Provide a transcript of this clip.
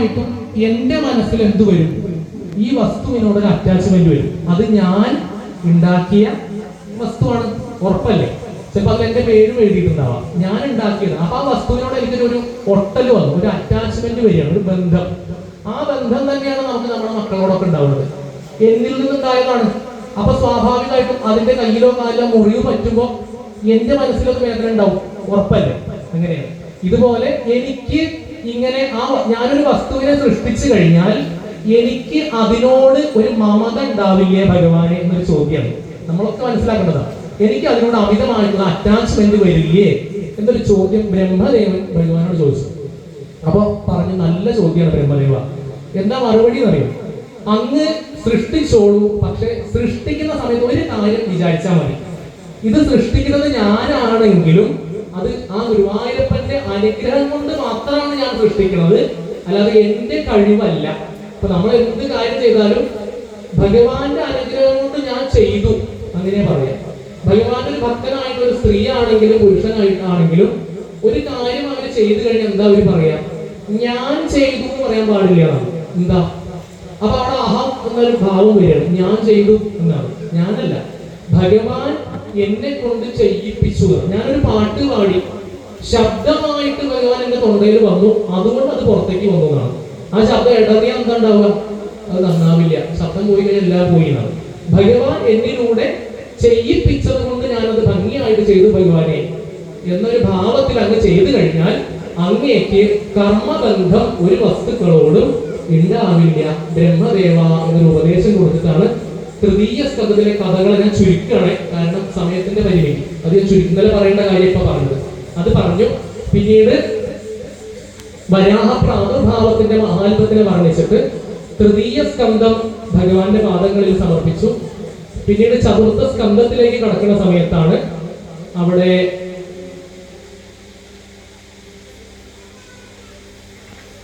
സ്വാഭാവികമായിട്ടും എന്റെ മനസ്സിൽ എന്ത് വരും? ഈ വസ്തുവിനോടൊരു അറ്റാച്ച്മെന്റ് വരും. അത് ഞാൻ ഉണ്ടാക്കിയ വസ്തുവാണ്, ഉറപ്പല്ലേ? ചിലപ്പോൾ അതിൽ എന്റെ പേരും എഴുതിയിട്ടുണ്ടാവാം, ഞാൻ ഉണ്ടാക്കിയത്. അപ്പൊ ആ വസ്തുവിനോട് എനിക്കൊരു ഒട്ടൽ വന്നു, ഒരു അറ്റാച്ച്മെന്റ് വരികയാണ്, ഒരു ബന്ധം. ആ ബന്ധം തന്നെയാണ് നമുക്ക് നമ്മുടെ മക്കളോടൊക്കെ ഉണ്ടാവുന്നത്, എന്നിൽ നിന്നുണ്ടായതാണ്. അപ്പൊ സ്വാഭാവികമായിട്ടും അതിന്റെ കയ്യിലോ കാലിലോ മുറിവ് പറ്റുമ്പോ എന്റെ മനസ്സിലൊക്കെ വേദന ഉണ്ടാവും, ഉറപ്പല്ലേ? അങ്ങനെയാണ്. ഇതുപോലെ എനിക്ക് ഇങ്ങനെ ഞാനൊരു വസ്തുവിനെ സൃഷ്ടിച്ചു കഴിഞ്ഞാൽ എനിക്ക് അതിനോട് ഒരു മമത ഉണ്ടാവില്ലേ ഭഗവാനെ എന്നൊരു ചോദ്യമാണ് നമ്മളൊക്കെ മനസ്സിലാക്കേണ്ടതാണ്. എനിക്ക് അതിനോട് അമിതമായിട്ടുള്ള അറ്റാച്ച്മെന്റ് വരില്ലേ എന്നൊരു ചോദ്യം ബ്രഹ്മദേവൻ ഭഗവാനോട് ചോദിച്ചു. അപ്പൊ പറഞ്ഞു, നല്ല ചോദ്യമാണ് ബ്രഹ്മദേവ. എന്താ മറുപടി എന്നറിയും? അങ്ങ് സൃഷ്ടിച്ചോളൂ, പക്ഷെ സൃഷ്ടിക്കുന്ന സമയത്ത് ഒരു കാര്യം വിചാരിച്ചാൽ മതി. ഇത് സൃഷ്ടിക്കുന്നത് ഞാനാണെങ്കിലും അത് ആ ഗുരുവായൂരപ്പന്റെ അനുഗ്രഹം കൊണ്ട് മാത്രമാണ് ഞാൻ സൃഷ്ടിക്കുന്നത്, അല്ലാതെ എന്റെ കഴിവല്ല. അപ്പൊ നമ്മൾ എന്ത് കാര്യം ചെയ്താലും ഭഗവാന്റെ അനുഗ്രഹം കൊണ്ട് ഞാൻ ചെയ്തു അങ്ങനെ പറയാം. ഭഗവാന്റെ ഒരു ഭക്തനായിട്ട് ഒരു സ്ത്രീ ആണെങ്കിലും പുരുഷനായിട്ടാണെങ്കിലും ഒരു കാര്യം അവർ ചെയ്തു കഴിഞ്ഞാൽ എന്താ അവർ പറയാ? ഞാൻ ചെയ്തു എന്ന് പറയാൻ പാടില്ല. എന്താ? അപ്പൊ അവിടെ അഹം എന്നൊരു ഭാവം വരികയാണ്, ഞാൻ ചെയ്തു എന്നാണ്. ഞാനല്ല, ഭഗവാൻ എന്നെ കൊണ്ട് ചെയ്യിപ്പിച്ചു. ഞാനൊരു പാട്ട് പാടി, ശബ്ദമായിട്ട് ഭഗവാൻ എന്റെ തൊണ്ടയിൽ വന്നു, അതുകൊണ്ട് അത് പുറത്തേക്ക് വന്നു എന്നാണ്. ആ ശബ്ദം ഇടറിയാൽ എന്താ ഉണ്ടാവുക? അത് നന്നാവില്ല. ശബ്ദം പോയി കഴിഞ്ഞാൽ എല്ലാം പോയി എന്നാണ്. ഭഗവാൻ എന്നിലൂടെ ചെയ്യിപ്പിച്ചത് കൊണ്ട് ഞാനത് ഭംഗിയായിട്ട് ചെയ്തു ഭഗവാനെ എന്നൊരു ഭാവത്തിൽ അങ്ങ് ചെയ്തു കഴിഞ്ഞാൽ അങ്ങേക്ക് കർമ്മബന്ധം ഒരു വസ്തുക്കളോടും ഉണ്ടാവില്ല ബ്രഹ്മദേവ എന്നൊരു ഉപദേശം കൊടുത്തിട്ടാണ് തൃതീയ സ്കന്ധത്തിലെ കഥകളെ ഞാൻ ചുരുക്കുകയാണ്, കാരണം സമയത്തിന്റെ പരിമിതി. അത് ഞാൻ ചുരുക്കുന്നതിൽ പറയേണ്ട കാര്യം ഇപ്പൊ പറഞ്ഞത് അത് പറഞ്ഞു. പിന്നീട് വരാഹ പ്രാദുർഭാവത്തിന്റെ മഹാത്മത്തിനെ വർണ്ണിച്ചിട്ട് തൃതീയ സ്കന്ധം ഭഗവാന്റെ പാദങ്ങളിൽ സമർപ്പിച്ചു. പിന്നീട് ചതുർത്ഥ സ്കന്ധത്തിലേക്ക് കടക്കുന്ന സമയത്താണ് അവിടെ